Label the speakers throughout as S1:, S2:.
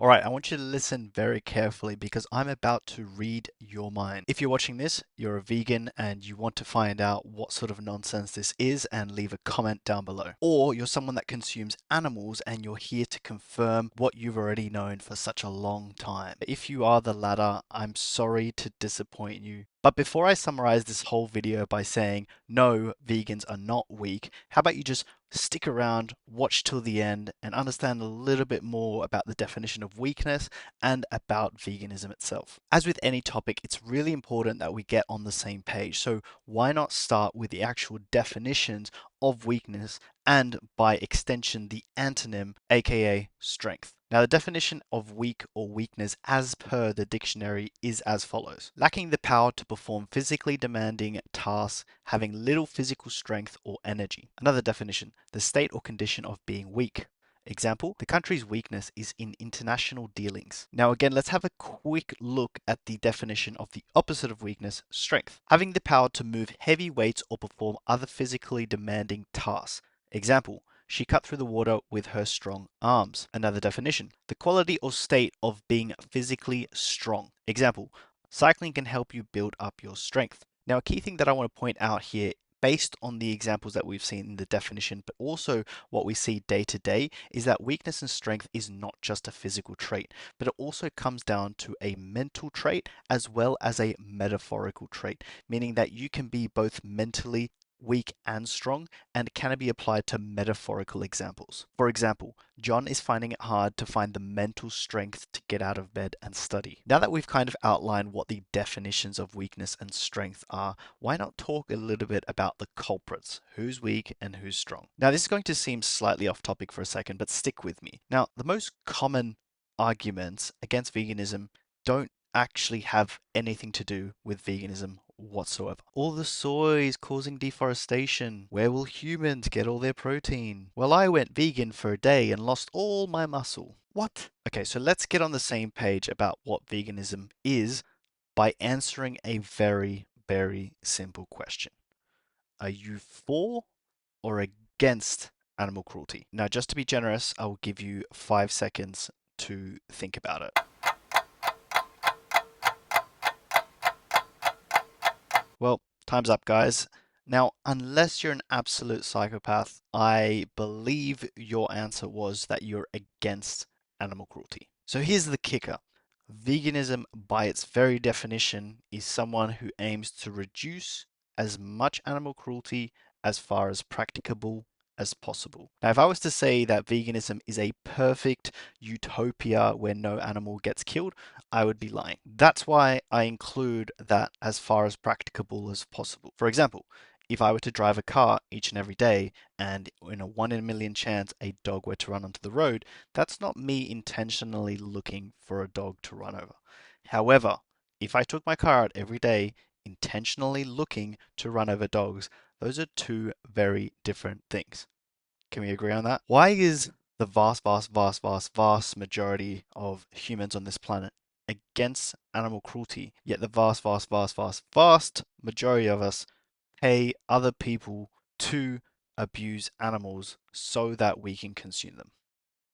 S1: All right, I want you to listen very carefully because I'm about to read your mind. If you're watching this, you're a vegan and you want to find out what sort of nonsense this is and leave a comment down below. Or you're someone that consumes animals and you're here to confirm what you've already known for such a long time. If you are the latter, I'm sorry to disappoint you. But before I summarize this whole video by saying, no, vegans are not weak, how about you just stick around, watch till the end, and understand a little bit more about the definition of weakness and about veganism itself. As with any topic, it's really important that we get on the same page. So why not start with the actual definitions of weakness and by extension the antonym, aka strength. Now, the definition of weak or weakness as per the dictionary is as follows: lacking the power to perform physically demanding tasks, having little physical strength or energy. Another definition: the state or condition of being weak. Example, the country's weakness is in international dealings. Now again, let's have a quick look at the definition of the opposite of weakness, strength. Having the power to move heavy weights or perform other physically demanding tasks. Example, she cut through the water with her strong arms. Another definition, the quality or state of being physically strong. Example, cycling can help you build up your strength. Now, a key thing that I want to point out here, based on the examples that we've seen in the definition, but also what we see day to day, is that weakness and strength is not just a physical trait, but it also comes down to a mental trait as well as a metaphorical trait, meaning that you can be both mentally weak and strong, and can it be applied to metaphorical examples. For example, John is finding it hard to find the mental strength to get out of bed and study. Now that we've kind of outlined what the definitions of weakness and strength are, why not talk a little bit about the culprits? Who's weak and who's strong? Now, this is going to seem slightly off topic for a second, but stick with me. Now, the most common arguments against veganism don't actually have anything to do with veganism whatsoever. All the soy is causing deforestation. Where will humans get all their protein? Well, I went vegan for a day and lost all my muscle. What? Okay, so let's get on the same page about what veganism is by answering a very, very simple question. Are you for or against animal cruelty? Now, just to be generous, I will give you 5 seconds to think about it. Well, time's up, guys. Now, unless you're an absolute psychopath, I believe your answer was that you're against animal cruelty. So here's the kicker. Veganism, by its very definition, is someone who aims to reduce as much animal cruelty as far as practicable as possible. Now, if I was to say that veganism is a perfect utopia where no animal gets killed, I would be lying. That's why I include that as far as practicable as possible. For example, if I were to drive a car each and every day and in a 1 in a million chance a dog were to run onto the road, that's not me intentionally looking for a dog to run over. However, if I took my car out every day intentionally looking to run over dogs, those are two very different things. Can we agree on that? Why is the vast majority of humans on this planet against animal cruelty, yet the vast majority of us pay other people to abuse animals so that we can consume them?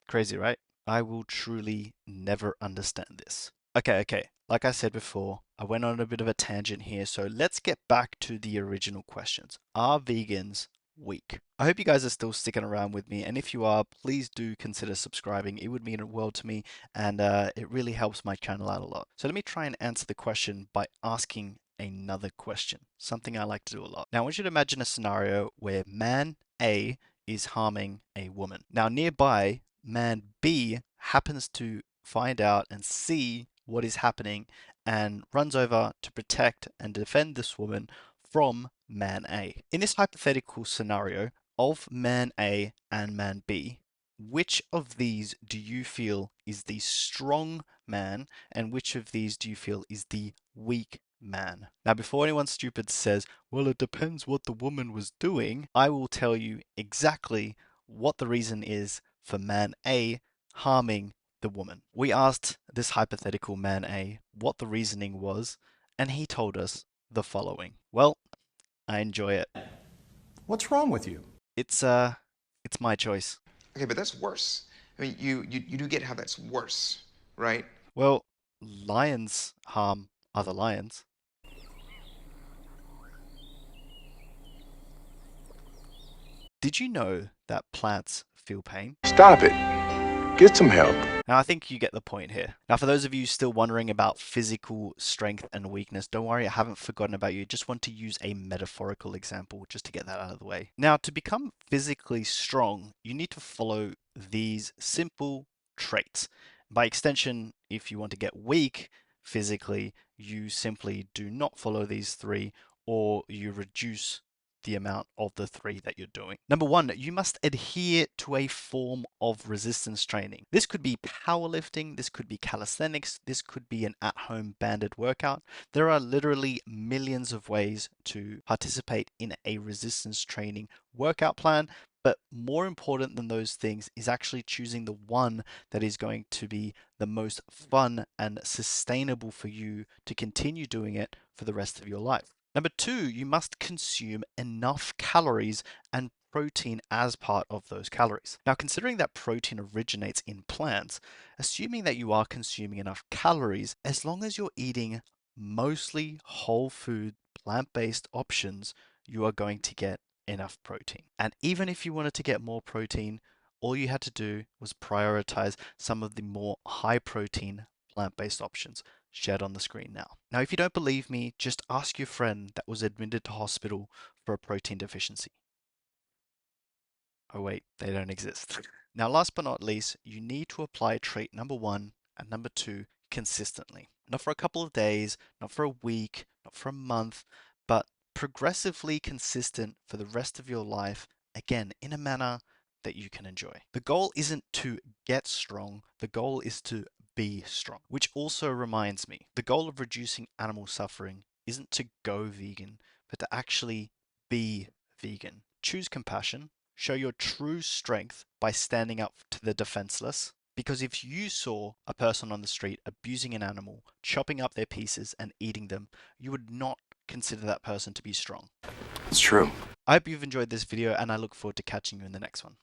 S1: Crazy, right? I will truly never understand this. Okay. Like I said before, I went on a bit of a tangent here, so let's get back to the original questions. Are vegans weak? I hope you guys are still sticking around with me, and if you are, please do consider subscribing. It would mean a world to me, and it really helps my channel out a lot. So let me try and answer the question by asking another question, something I like to do a lot. Now, I want you to imagine a scenario where man A is harming a woman. Now, nearby, man B happens to find out and see what is happening and runs over to protect and defend this woman from man A. In this hypothetical scenario of man A and man B, which of these do you feel is the strong man and which of these do you feel is the weak man? Now, before anyone stupid says, well, it depends what the woman was doing, I will tell you exactly what the reason is for man A harming the woman. We asked this hypothetical man A what the reasoning was, and he told us the following. Well, I enjoy it.
S2: What's wrong with you?
S1: It's my choice.
S3: Okay, but that's worse. I mean, you do get how that's worse. right?
S1: Well, lions harm other lions. Did you know that plants feel pain?
S4: Stop it. Get some help.
S1: Now, I think you get the point here. Now, for those of you still wondering about physical strength and weakness, don't worry, I haven't forgotten about you. Just want to use a metaphorical example just to get that out of the way. Now, to become physically strong, you need to follow these simple traits. By extension, if you want to get weak physically, you simply do not follow these three, or you reduce the amount of the three that you're doing. Number one, you must adhere to a form of resistance training. This could be powerlifting, this could be calisthenics, this could be an at-home banded workout. There are literally millions of ways to participate in a resistance training workout plan. But more important than those things is actually choosing the one that is going to be the most fun and sustainable for you to continue doing it for the rest of your life. Number two, you must consume enough calories and protein as part of those calories. Now, considering that protein originates in plants, assuming that you are consuming enough calories, as long as you're eating mostly whole food, plant-based options, you are going to get enough protein. And even if you wanted to get more protein, all you had to do was prioritize some of the more high protein plant-based options shared on the screen now. Now, if you don't believe me, just ask your friend that was admitted to hospital for a protein deficiency. Oh wait, they don't exist. Now, last but not least, you need to apply trait number one and number two consistently. Not for a couple of days, not for a week, not for a month, but progressively consistent for the rest of your life, again, in a manner that you can enjoy. The goal isn't to get strong, the goal is to be strong. Which also reminds me, the goal of reducing animal suffering isn't to go vegan, but to actually be vegan. Choose compassion, show your true strength by standing up to the defenseless. Because if you saw a person on the street abusing an animal, chopping up their pieces and eating them, you would not consider that person to be strong.
S4: It's true.
S1: I hope you've enjoyed this video and I look forward to catching you in the next one.